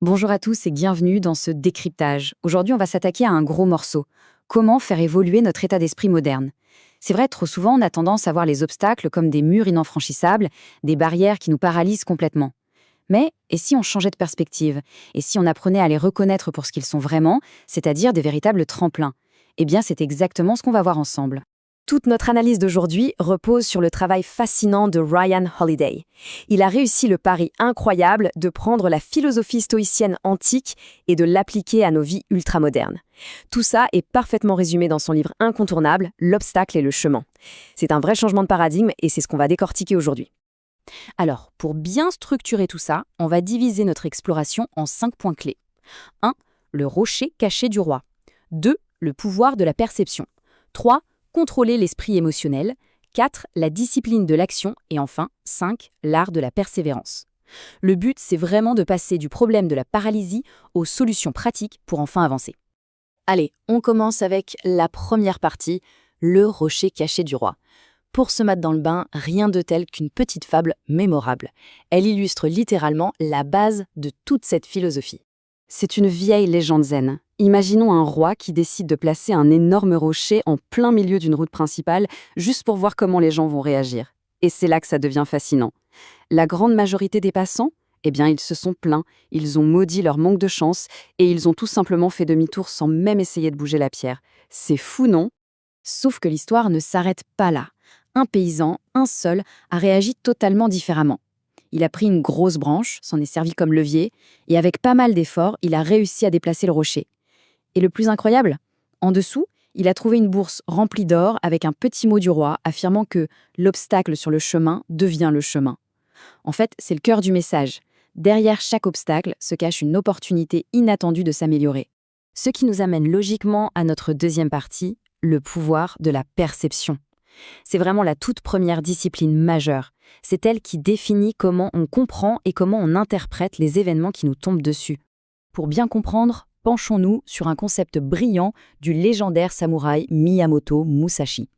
Bonjour à tous et bienvenue dans ce décryptage. Aujourd'hui, on va s'attaquer à un gros morceau. Comment faire évoluer notre état d'esprit moderne? C'est vrai, trop souvent, on a tendance à voir les obstacles comme des murs infranchissables, des barrières qui nous paralysent complètement. Mais, et si on changeait de perspective? Et si on apprenait à les reconnaître pour ce qu'ils sont vraiment, c'est-à-dire des véritables tremplins? Eh bien, c'est exactement ce qu'on va voir ensemble. Toute notre analyse d'aujourd'hui repose sur le travail fascinant de Ryan Holiday. Il a réussi le pari incroyable de prendre la philosophie stoïcienne antique et de l'appliquer à nos vies ultramodernes. Tout ça est parfaitement résumé dans son livre incontournable, L'obstacle et le chemin. C'est un vrai changement de paradigme et c'est ce qu'on va décortiquer aujourd'hui. Alors, pour bien structurer tout ça, on va diviser notre exploration en 5 points clés. 1. Le rocher caché du roi. 2. Le pouvoir de la perception. 3. Contrôler l'esprit émotionnel. 4. La discipline de l'action. Et enfin, 5. L'art de la persévérance. Le but, c'est vraiment de passer du problème de la paralysie aux solutions pratiques pour enfin avancer. Allez, on commence avec la première partie, le rocher caché du roi. Pour se mettre dans le bain, rien de tel qu'une petite fable mémorable. Elle illustre littéralement la base de toute cette philosophie. C'est une vieille légende zen. Imaginons un roi qui décide de placer un énorme rocher en plein milieu d'une route principale, juste pour voir comment les gens vont réagir. Et c'est là que ça devient fascinant. La grande majorité des passants, eh bien, ils se sont plaints, ils ont maudit leur manque de chance, et ils ont tout simplement fait demi-tour sans même essayer de bouger la pierre. C'est fou, non? Sauf que l'histoire ne s'arrête pas là. Un paysan, un seul, a réagi totalement différemment. Il a pris une grosse branche, s'en est servi comme levier, et avec pas mal d'efforts, il a réussi à déplacer le rocher. Et le plus incroyable, en dessous, il a trouvé une bourse remplie d'or avec un petit mot du roi affirmant que l'obstacle sur le chemin devient le chemin. En fait, c'est le cœur du message. Derrière chaque obstacle se cache une opportunité inattendue de s'améliorer. Ce qui nous amène logiquement à notre deuxième partie, le pouvoir de la perception. C'est vraiment la toute première discipline majeure. C'est elle qui définit comment on comprend et comment on interprète les événements qui nous tombent dessus. Pour bien comprendre, penchons-nous sur un concept brillant du légendaire samouraï Miyamoto Musashi.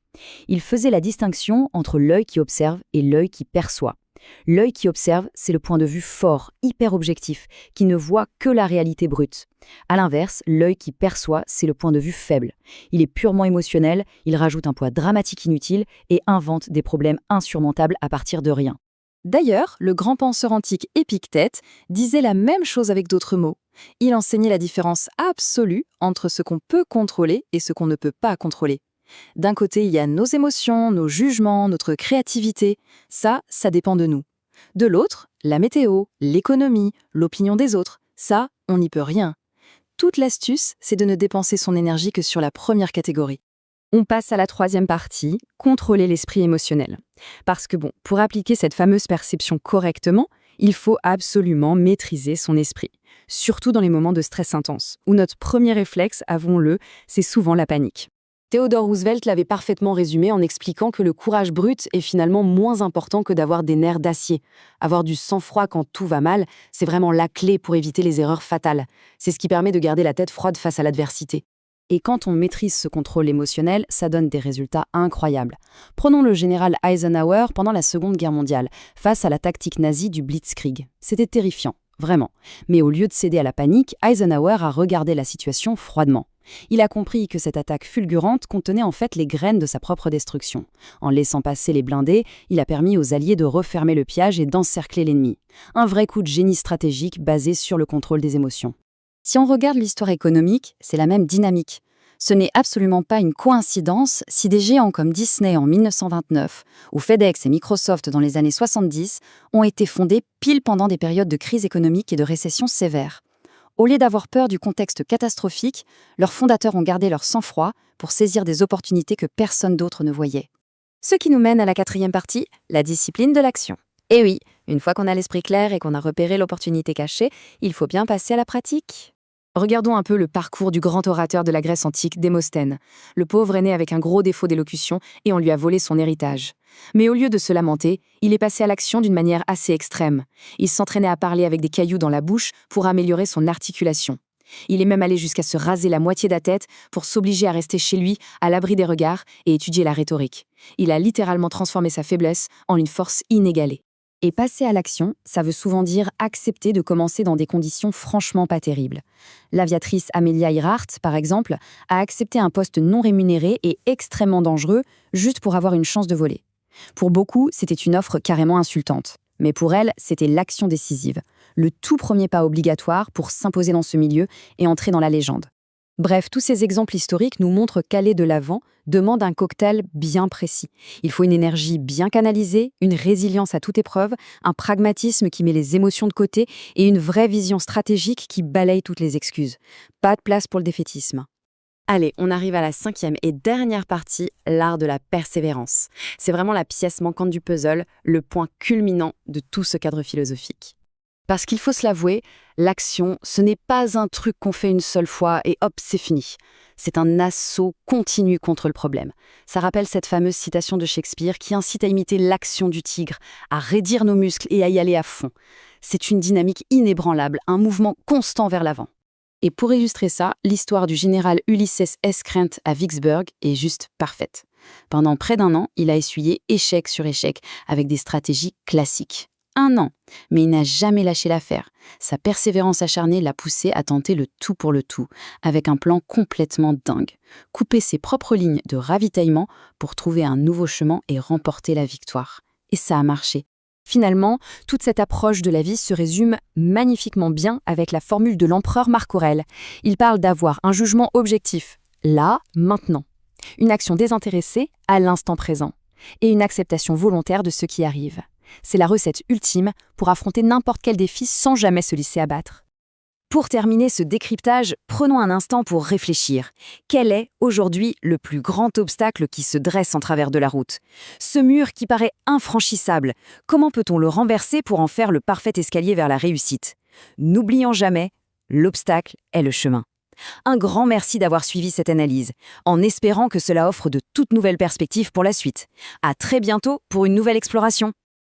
Il faisait la distinction entre l'œil qui observe et l'œil qui perçoit. L'œil qui observe, c'est le point de vue fort, hyper objectif, qui ne voit que la réalité brute. À l'inverse, l'œil qui perçoit, c'est le point de vue faible. Il est purement émotionnel, il rajoute un poids dramatique inutile et invente des problèmes insurmontables à partir de rien. D'ailleurs, le grand penseur antique Épictète disait la même chose avec d'autres mots. Il enseignait la différence absolue entre ce qu'on peut contrôler et ce qu'on ne peut pas contrôler. D'un côté, il y a nos émotions, nos jugements, notre créativité. Ça dépend de nous. De l'autre, la météo, l'économie, l'opinion des autres. Ça, on n'y peut rien. Toute l'astuce, c'est de ne dépenser son énergie que sur la première catégorie. On passe à la troisième partie, contrôler l'esprit émotionnel. Parce que pour appliquer cette fameuse perception correctement, il faut absolument maîtriser son esprit. Surtout dans les moments de stress intense, où notre premier réflexe, avouons-le, c'est souvent la panique. Theodore Roosevelt l'avait parfaitement résumé en expliquant que le courage brut est finalement moins important que d'avoir des nerfs d'acier. Avoir du sang-froid quand tout va mal, c'est vraiment la clé pour éviter les erreurs fatales. C'est ce qui permet de garder la tête froide face à l'adversité. Et quand on maîtrise ce contrôle émotionnel, ça donne des résultats incroyables. Prenons le général Eisenhower pendant la Seconde Guerre mondiale, face à la tactique nazie du Blitzkrieg. C'était terrifiant, vraiment. Mais au lieu de céder à la panique, Eisenhower a regardé la situation froidement. Il a compris que cette attaque fulgurante contenait en fait les graines de sa propre destruction. En laissant passer les blindés, il a permis aux Alliés de refermer le piège et d'encercler l'ennemi. Un vrai coup de génie stratégique basé sur le contrôle des émotions. Si on regarde l'histoire économique, c'est la même dynamique. Ce n'est absolument pas une coïncidence si des géants comme Disney en 1929 ou FedEx et Microsoft dans les années 70 ont été fondés pile pendant des périodes de crise économique et de récession sévère. Au lieu d'avoir peur du contexte catastrophique, leurs fondateurs ont gardé leur sang-froid pour saisir des opportunités que personne d'autre ne voyait. Ce qui nous mène à la quatrième partie, la discipline de l'action. Et oui, une fois qu'on a l'esprit clair et qu'on a repéré l'opportunité cachée, il faut bien passer à la pratique. Regardons un peu le parcours du grand orateur de la Grèce antique, Démosthène. Le pauvre est né avec un gros défaut d'élocution et on lui a volé son héritage. Mais au lieu de se lamenter, il est passé à l'action d'une manière assez extrême. Il s'entraînait à parler avec des cailloux dans la bouche pour améliorer son articulation. Il est même allé jusqu'à se raser la moitié de la tête pour s'obliger à rester chez lui, à l'abri des regards, et étudier la rhétorique. Il a littéralement transformé sa faiblesse en une force inégalée. Et passer à l'action, ça veut souvent dire accepter de commencer dans des conditions franchement pas terribles. L'aviatrice Amelia Earhart, par exemple, a accepté un poste non rémunéré et extrêmement dangereux juste pour avoir une chance de voler. Pour beaucoup, c'était une offre carrément insultante. Mais pour elle, c'était l'action décisive, le tout premier pas obligatoire pour s'imposer dans ce milieu et entrer dans la légende. Bref, tous ces exemples historiques nous montrent qu'aller de l'avant demande un cocktail bien précis. Il faut une énergie bien canalisée, une résilience à toute épreuve, un pragmatisme qui met les émotions de côté et une vraie vision stratégique qui balaye toutes les excuses. Pas de place pour le défaitisme. Allez, on arrive à la 5e et dernière partie, l'art de la persévérance. C'est vraiment la pièce manquante du puzzle, le point culminant de tout ce cadre philosophique. Parce qu'il faut se l'avouer, l'action, ce n'est pas un truc qu'on fait une seule fois et hop, c'est fini. C'est un assaut continu contre le problème. Ça rappelle cette fameuse citation de Shakespeare qui incite à imiter l'action du tigre, à raidir nos muscles et à y aller à fond. C'est une dynamique inébranlable, un mouvement constant vers l'avant. Et pour illustrer ça, l'histoire du général Ulysses S. Grant à Vicksburg est juste parfaite. Pendant près d'1 an, il a essuyé échec sur échec avec des stratégies classiques. 1 an, mais il n'a jamais lâché l'affaire. Sa persévérance acharnée l'a poussé à tenter le tout pour le tout, avec un plan complètement dingue. Couper ses propres lignes de ravitaillement pour trouver un nouveau chemin et remporter la victoire. Et ça a marché. Finalement, toute cette approche de la vie se résume magnifiquement bien avec la formule de l'empereur Marc Aurèle. Il parle d'avoir un jugement objectif, là, maintenant. Une action désintéressée, à l'instant présent. Et une acceptation volontaire de ce qui arrive. C'est la recette ultime pour affronter n'importe quel défi sans jamais se laisser abattre. Pour terminer ce décryptage, prenons un instant pour réfléchir. Quel est, aujourd'hui, le plus grand obstacle qui se dresse en travers de la route? Ce mur qui paraît infranchissable, comment peut-on le renverser pour en faire le parfait escalier vers la réussite? N'oublions jamais, l'obstacle est le chemin. Un grand merci d'avoir suivi cette analyse, en espérant que cela offre de toutes nouvelles perspectives pour la suite. À très bientôt pour une nouvelle exploration.